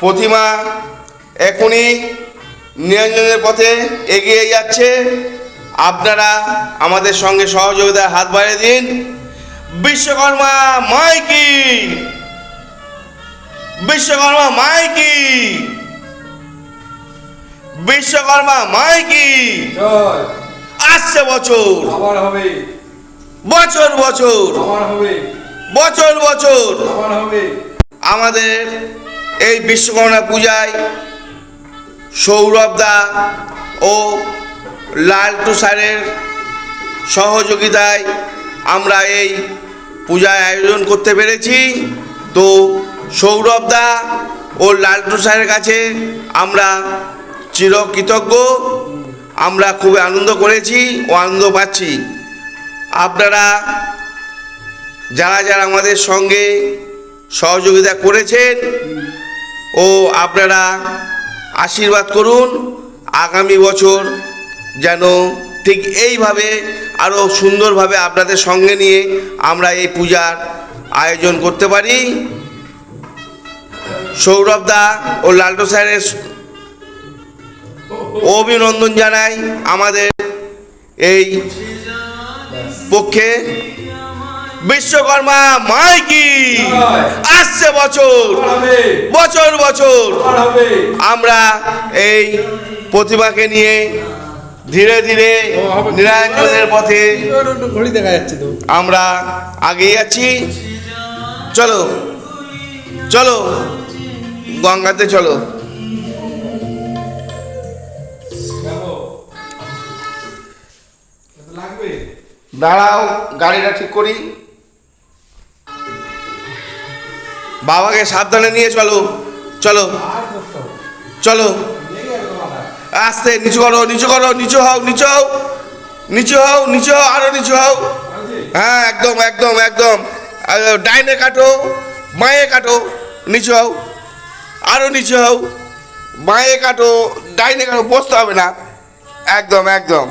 প্রতিমা এখনই নিরঞ্জনের পথে এগিয়ে যাচ্ছে। আপনারা আমাদের সঙ্গে সহযোগিতার হাত বাড়িয়ে দিন। বিশ্বকর্মা মাইকি, বিশ্বকর্মা মাইকি, বিশ্বকর্মা মাইকি। আসছে বছর, বছর বছর, বছর বছর আমাদের এই বিশ্বকর্মা পূজায় সৌরভদা ও লালটু স্যারের সহযোগিতায় আমরা এই পূজায় আয়োজন করতে পেরেছি। তো সৌরভদা ও লালটু স্যারের কাছে আমরা চিরকৃতজ্ঞ। আমরা খুব আনন্দ করেছি ও আনন্দ পাচ্ছি। আপনারা যারা যারা আমাদের সঙ্গে সহযোগিতা করেছেন ও আপনারা আশীর্বাদ করুন, আগামী বছর যেন ঠিক এইভাবে আরও সুন্দরভাবে আপনাদের সঙ্গে নিয়ে আমরা এই পূজার আয়োজন করতে পারি। সৌরভদা ও লালটু স্যারের অভিনন্দন জানাই আমাদের এই পক্ষে। বিশ্বকর্মা মাইকি, আসছে বছর, বছর বছর আমরা এই প্রতিমাকে নিয়ে ধীরে ধীরে নিরঞ্জনের পথে আমরা এগিয়ে যাচ্ছি। চলো চলো গঙ্গাতে চলো। দাঁড়াও, গাড়িটা ঠিক করি। বাবাকে সাবধানে নিয়ে চলো, চলো চলো। আস্তে, নিচু করো, নিচু করো, নিচু হও, নিচু হও, নিচু হও, নিচু হও, আরো নিচু হও। হ্যাঁ, একদম একদম একদম। ডাইনে কাটো, বাঁয়ে কাটো, নিচু হও, আরো নিচু হও, বাঁয়ে কাটো, ডাইনে কাটো, বসতে হবে না। একদম একদম।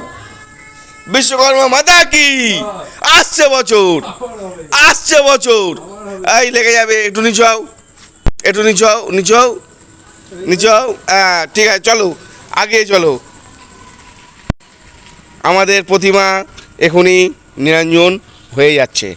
বিশ্বকর্মা মাতা কি, আসছে বছর, আসছে বছর। এই লেগে যাবে, একটু নিচু হও, একটু নিচু হও, নিচু হও, নিচু হও। হ্যাঁ, ঠিক আছে, চলো আগে চলো। আমাদের প্রতিমা এখনই নিরঞ্জন হয়ে যাচ্ছে।